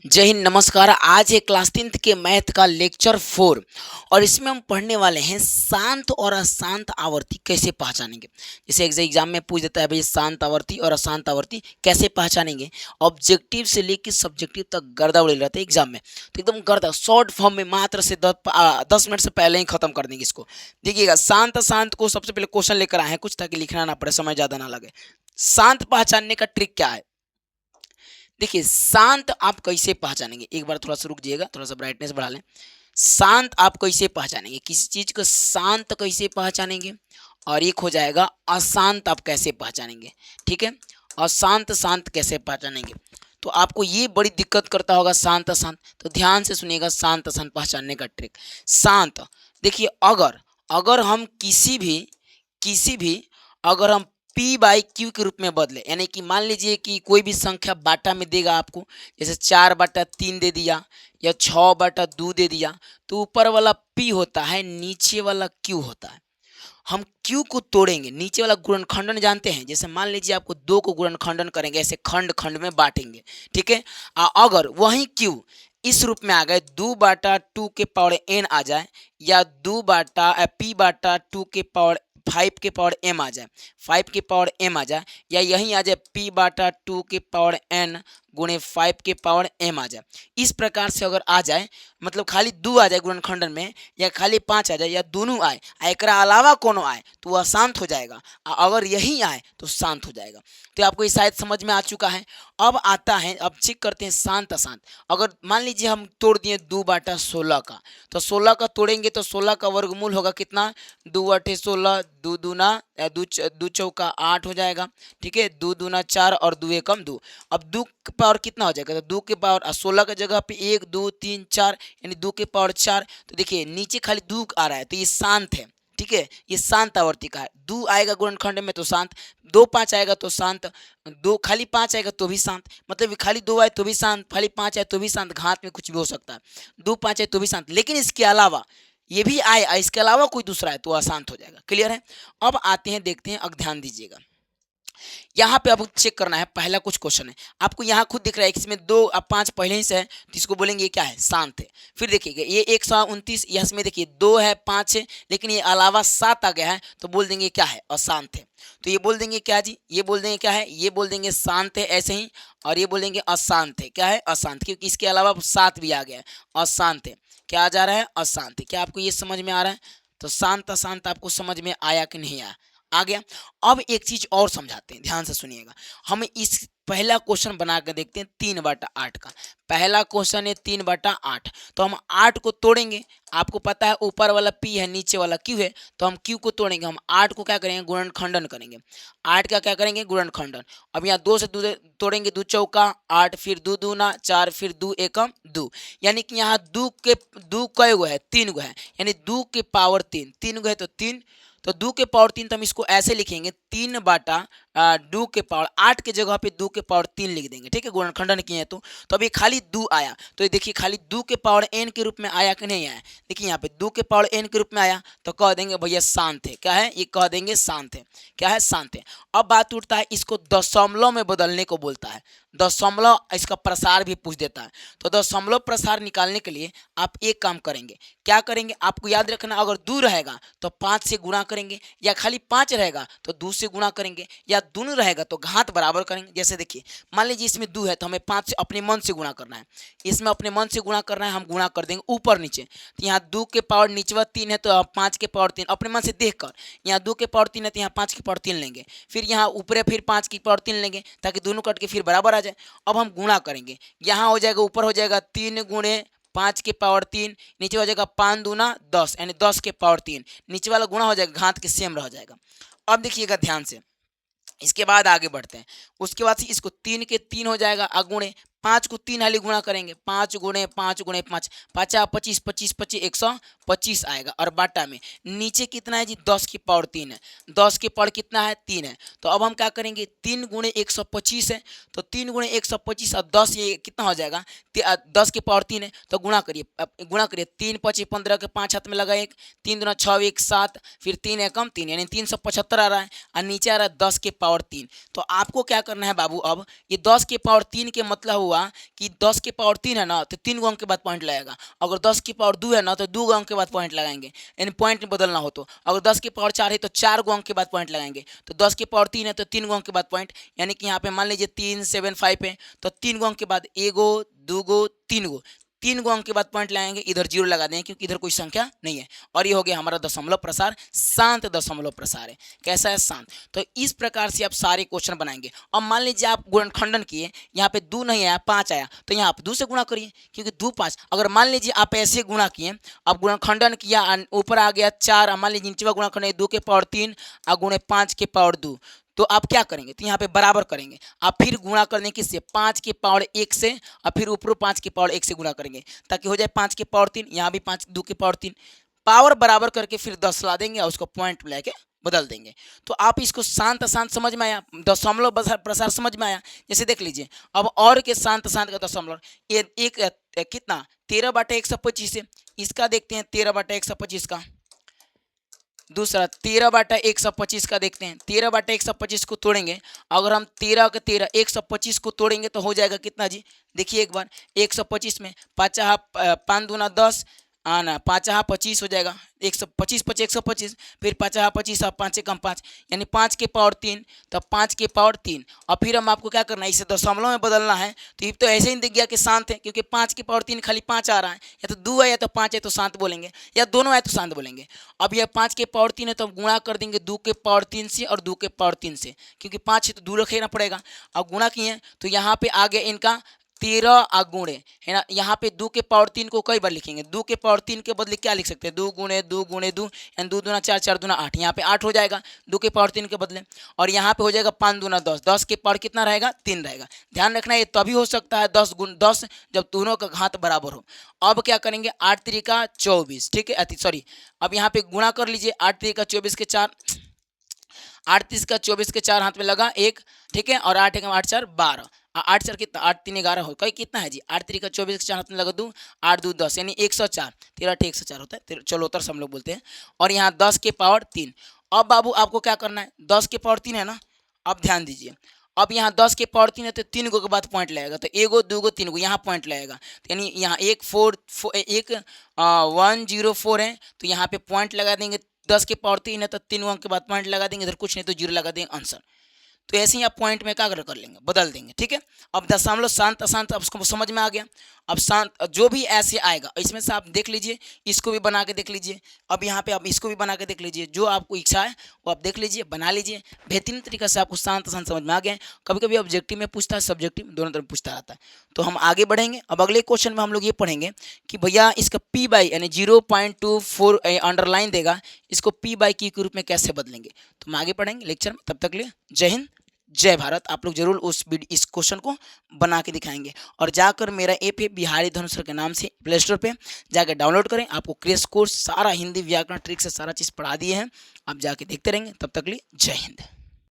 जय हिंद, नमस्कार। आज है क्लास 10th के मैथ का लेक्चर 4 और इसमें हम पढ़ने वाले हैं शांत और अशांत आवर्ती कैसे पहचानेंगे। जैसे एग्जाम में पूछ देता है भाई शांत आवर्ती और अशांत आवर्ती कैसे पहचानेंगे। ऑब्जेक्टिव से लेकर सब्जेक्टिव तक गर्दा उड़े रहता है एग्जाम में, तो एकदम गर्दा शॉर्ट फॉर्म में मात्र से 10 मिनट से पहले ही खत्म कर देंगे इसको। देखिएगा, शांत अशांत को सबसे पहले क्वेश्चन लेकर आए हैं कुछ, ताकि लिखना ना पड़े, समय ज़्यादा ना लगे। शांत पहचानने का ट्रिक क्या है? देखिए, शांत आप कैसे पहचानेंगे, एक बार थोड़ा सा रुक जाइएगा, थोड़ा सा ब्राइटनेस बढ़ा लें। शांत आप कैसे पहचानेंगे, किसी चीज को शांत कैसे पहचानेंगे, और एक हो जाएगा अशांत आप कैसे पहचानेंगे। ठीक है, अशांत शांत कैसे पहचानेंगे, तो आपको ये बड़ी दिक्कत करता होगा शांत अशांत। तो ध्यान से सुनिएगा शांत अशांत पहचानने का ट्रिक। शांत, देखिए, अगर अगर हम किसी भी अगर हम पी बाई क्यू के रूप में बदले, यानी कि मान लीजिए कि कोई भी संख्या बाटा में देगा आपको, जैसे 4/3 दे दिया या 6/2 दे दिया, तो ऊपर वाला पी होता है, नीचे वाला क्यू होता है। हम क्यू को तोड़ेंगे, नीचे वाला गुणनखंडन जानते हैं, जैसे मान लीजिए आपको 2 को गुणनखंडन करेंगे, ऐसे खंड खंड में बांटेंगे। ठीक है, अगर वही क्यू इस रूप में आ गए 2/2 के पावर एन आ जाए, या 2/p/2 के पावर 5 के पावर m आ जाए, 5 के पावर m आ जाए, या यही आ जाए p/2 के पावर n गुणे 5 के पावर m आ जाए। इस प्रकार से अगर आ जाए, मतलब खाली 2 आ जाए गुणनखंडन में, या खाली 5 आ जाए, या दोनों आए, एकरा अलावा कोनो आए, तो वह शांत हो जाएगा। अगर यही आए तो शांत हो जाएगा। तो आपको ये शायद समझ में आ चुका है। अब आता है, अब चेक करते हैं शांत अशांत। अगर मान लीजिए हम तोड़ दिए 2/16 का, तो 16 का तोड़ेंगे तो 16 का वर्गमूल होगा कितना, 2/16, 2 दूना 2 चौका 8 हो जाएगा। ठीक है, 2 दूना 4 और 2 एकम 2। अब 2 के पावर कितना हो जाएगा, तो 2 के पावर 16 की जगह पे 1 2 3 4, यानी 2 के पावर 4। तो देखिए नीचे खाली 2 आ रहा है, तो ये शांत है। ठीक है, ये शांत आवर्ती का है। 2 आएगा गुणनखंड में तो शांत, 2 5 आएगा तो शांत, 2 खाली 5 आएगा तो भी शांत, मतलब खाली 2 आए तो भी शांत, खाली 5 आए तो भी शांत, घात में कुछ भी हो सकता है। 2 5 आए तो भी शांत, लेकिन इसके अलावा ये भी आए, इसके अलावा कोई दूसरा है तो अशांत हो जाएगा। क्लियर है? अब आते हैं, देखते हैं, अब ध्यान दीजिएगा। यहाँ पे आपको चेक करना है, पहला कुछ क्वेश्चन है, आपको यहाँ खुद दिख रहा है कि इसमें 2 अब 5 पहले ही से है, तो इसको बोलेंगे ये क्या है, शांत है। फिर देखिएगा ये 129, इसमें देखिए 2 है 5 है, लेकिन ये अलावा 7 आ गया है, तो बोल देंगे क्या है, अशांत है। तो ये बोल देंगे क्या जी, ये बोल देंगे क्या है, ये बोल देंगे शांत है ऐसे ही, और ये बोल देंगे अशांत है। क्या है, अशांत, क्योंकि इसके अलावा 7 भी आ गया है, अशांत है। क्या आ जा रहा है, अशांत है। क्या आपको ये समझ में आ रहा है? तो शांत अशांत आपको समझ में आया कि नहीं आया? आ गया। अब एक चीज और समझाते हैं, ध्यान से सुनिएगा। हम इस पहला क्वेश्चन बना कर देखते हैं 3/8 का। पहला क्वेश्चन है 3/8, तो हम 8 को तोड़ेंगे। आपको पता है ऊपर वाला p है, नीचे वाला q है, तो हम q को तोड़ेंगे। हम 8 को क्या करेंगे, गुणनखंडन करेंगे। 8 का क्या करेंगे, गुणनखंडन। अब यहाँ 2 से 2 तोड़ेंगे, 2 चौका 8, फिर 2 दूना 4, फिर 2 एकम 2, यानी कि यहाँ 2 कई गो है, 3 गो है, यानी 2 के पावर 3, 3 गो है तो 3, तो 2 के पावर 3, तो हम इसको ऐसे लिखेंगे 3/2 के पावर 8 के जगह पे 2 के पावर 3 लिख देंगे। ठीक है, गुणनखंडन किए हैं तो अभी खाली 2 आया, तो ये देखिए खाली 2 के पावर n के रूप में आया कि नहीं आया। देखिए यहाँ पे 2 के पावर n के रूप में आया, तो कह देंगे भैया शांत है। क्या है, ये कह देंगे शांत है। क्या है, शांत है। अब बात उठता है, इसको दशमलव में बदलने को बोलता है। दशमलव इसका प्रसार भी पूछ देता है, तो दशमलव प्रसार निकालने के लिए आप एक काम करेंगे। क्या करेंगे, आपको याद रखना, अगर 2 रहेगा तो 5 से गुणा करेंगे, या खाली 5 रहेगा तो 2 से गुणा करेंगे, या दोनों रहेगा तो घात बराबर करेंगे। जैसे देखिए, मान लीजिए इसमें 2 है, तो हमें 5 से अपने मन से गुणा करना है। इसमें अपने मन से गुणा करना है, हम गुणा कर देंगे ऊपर नीचे। तो यहाँ 2 के पावर नीचवा 3 है, तो 5 के पावर 3 अपने मन से देख कर, यहाँ 2 के पावर 3 है तो यहाँ 5 के पावर 3 लेंगे, फिर यहाँ ऊपरे फिर 5 की पावर 3 लेंगे, ताकि दोनों कट के फिर बराबर आ जाए। अब हम गुणा करेंगे, यहाँ हो जाएगा, ऊपर हो जाएगा 3 गुणे 5 के पावर 3, नीचे हो जाएगा 5 दूना 10, यानी 10 के पावर 3, नीचे वाला गुणा हो जाएगा, घात के सेम रह जाएगा। अब देखिएगा ध्यान से, इसके बाद आगे बढ़ते हैं। उसके बाद से इसको 3 के 3 हो जाएगा, अगुणे 5 को 3 हाली गुणा करेंगे, 5 गुणे 5 गुणे 5, 5 25 25 25 125 आएगा। और बाटा में नीचे कितना है जी, 10 की पावर 3 है, 10 की पावर कितना है, 3 है। तो अब हम क्या करेंगे, 3 गुणे 125 है, तो 3 गुणे 125 और 10, ये कितना हो जाएगा, 10 की पावर 3 है, तो गुणा करिए। गुणा करिए, 3 25 15 के 5 हाथ में लगा 1, 3 दूना 6 1 7, फिर 3 एकम 3, यानी 375 आ रहा है, और नीचे आ रहा है 10 के पावर 3। तो आपको क्या करना है बाबू, अब ये 10 के पावर 3 के मतलब हुआ कि 10 की पावर 3 है ना तो 3 गो अंक के बाद पॉइंट लगेगा, अगर 10 की पावर 2 है ना तो 2 गो अंक के बाद पॉइंट लगाएंगे, यानी पॉइंट बदलना हो तो अगर 10 की पावर 4 है तो 4 गो अंक के बाद पॉइंट लगाएंगे, तो 10 की पावर 3 है तो 3 गो अंक के बाद पॉइंट, यानी कि यहाँ पे मान लीजिए 3 7 5 है तो 3 गो अंक के बाद 1 गो 2 गो 3 गो, 3 गो अंक के बाद पॉइंट लगाएंगे, इधर जीरो लगा देंगे क्योंकि इधर कोई संख्या नहीं है, और ये हो गया हमारा दशमलव प्रसार, शांत दशमलव प्रसार है। कैसा है? शांत। तो इस प्रकार से आप सारे क्वेश्चन बनाएंगे। अब मान लीजिए आप गुणनखंडन किए, यहाँ पे 2 नहीं आया 5 आया, तो यहाँ आप 2 से गुणा करिए क्योंकि 2 5। अगर मान लीजिए आप ऐसे गुणा किए, अब गुणनखंडन किया, ऊपर आ गया 4, मान लीजिए नीचे गुणनखंडन 2 के पावर 3 और गुणे 5 के पावर 2, तो आप क्या करेंगे? तो यहाँ पे बराबर करेंगे, आप फिर गुणा करने किससे? 5 के पावर 1 से, और फिर ऊपर 5 के पावर 1 से गुणा करेंगे ताकि हो जाए 5 के पावर 3, यहाँ भी 5 2 के पावर 3, पावर बराबर करके फिर 10 ला देंगे और उसको पॉइंट में लेके बदल देंगे। तो आप इसको शांत अशांत समझ में आया, दशमलव प्रसार समझ में आया। जैसे देख लीजिए, अब और के शांत अशांत का दशमलव, ये कितना 13/125 है, इसका देखते हैं 13/125 का। दूसरा 13/125 का देखते हैं, 13/125 को तोड़ेंगे, अगर हम 13 के 13 125 को तोड़ेंगे तो हो जाएगा कितना जी? देखिए एक बार, 125 में 5 दूना 10, आना 5 25 हो जाएगा, 125 5 125, फिर 5 25 और 5 कम 5, यानी 5 के पावर 3, तो 5 के पावर 3, और फिर हम आपको क्या करना है? इसे दशमलव में बदलना है। तो ये तो ऐसे ही दिख गया कि शांत है, क्योंकि 5 के पावर 3 खाली 5 आ रहा है, या तो 2 है या तो 5 है तो शांत बोलेंगे, या दोनों है तो शांत बोलेंगे। अब यह 5 के पावर 3 है तो हम गुणा कर देंगे 2 के पावर 3 से और 2 के पावर 3 से, क्योंकि 5 है तो 2 रखना पड़ेगा। अब गुणा किए तो यहाँ पे आ गया इनका 13 गुणे, है ना। यहाँ पे 2 के पावर 3 को कई बार लिखेंगे, 2 के पावर 3 के बदले क्या लिख सकते हैं? 2 गुणे 2 गुणे 2, यानी 2 दूना 4 4 दूना 8, यहाँ पे 8 हो जाएगा 2 के पावर 3 के बदले, और यहाँ पे हो जाएगा 5 दूना 10, 10 के पावर कितना रहेगा? 3 रहेगा। ध्यान रखना ये तभी हो सकता है 10 गुण 10 जब दोनों का घात बराबर हो। अब क्या करेंगे? 8 3 24, ठीक है, सॉरी, अब यहाँ पे गुणा कर लीजिए, 8 3 24 के 4, 8 3 24 के 4 हाथ में लगा 1, ठीक है, और 8 1 8 4 12, 8 4 कितना? 8 3 11 हो, कई कितना है जी? 8 3 24 के 4 हाथ में लगा 2, 8 2 10, यानी 104, 13 8 104 होता है, चलो उत्तर हम लोग बोलते हैं। और यहाँ 10 के पावर 3। अब बाबू आपको क्या करना है? 10 के पावर 3 है ना, अब ध्यान दीजिए, अब यहाँ 10 के पावर 3 है तो 3 गो के बाद पॉइंट लगेगा, तो 1 गो 2 गो 3 गो यहाँ पॉइंट लगेगा, तो यानी यहाँ 104 है, तो यहाँ पे पॉइंट लगा देंगे। 10 के पावर 3 है तो 3 अंक के बाद पॉइंट लगा देंगे, इधर कुछ नहीं तो जीरो लगा देंगे, आंसर। तो ऐसे ही आप पॉइंट में क्या कर लेंगे? बदल देंगे, ठीक है। अब दशमलव शांत अशांत अब उसको समझ में आ गया। अब शांत जो भी ऐसे आएगा इसमें से आप देख लीजिए, इसको भी बना के देख लीजिए, अब यहाँ पे आप इसको भी बना के देख लीजिए, जो आपको इच्छा है वो आप देख लीजिए, बना लीजिए। बेहतरीन तरीके से आपको शांत अशांत समझ में आ गया है। कभी कभी ऑब्जेक्टिव में पूछता है, सब्जेक्टिव दोनों तरफ पूछता रहता है। तो हम आगे बढ़ेंगे। अब अगले क्वेश्चन में हम लोग ये पढ़ेंगे कि भैया इसका पी बाई यानी 0.24 अंडरलाइन देगा, इसको पी बाई क्यू के रूप में कैसे बदलेंगे, तो हम आगे पढ़ेंगे लेक्चर में। तब तक लिए जय हिंद जय भारत। आप लोग जरूर इस क्वेश्चन को बना के दिखाएंगे, और जाकर मेरा ऐप है बिहारी धनुष सर के नाम से प्ले स्टोर पे जाकर डाउनलोड करें। आपको क्रैश कोर्स सारा हिंदी व्याकरण ट्रिक से सारा चीज़ पढ़ा दिए हैं, आप जाके देखते रहेंगे। तब तक लिए जय हिंद।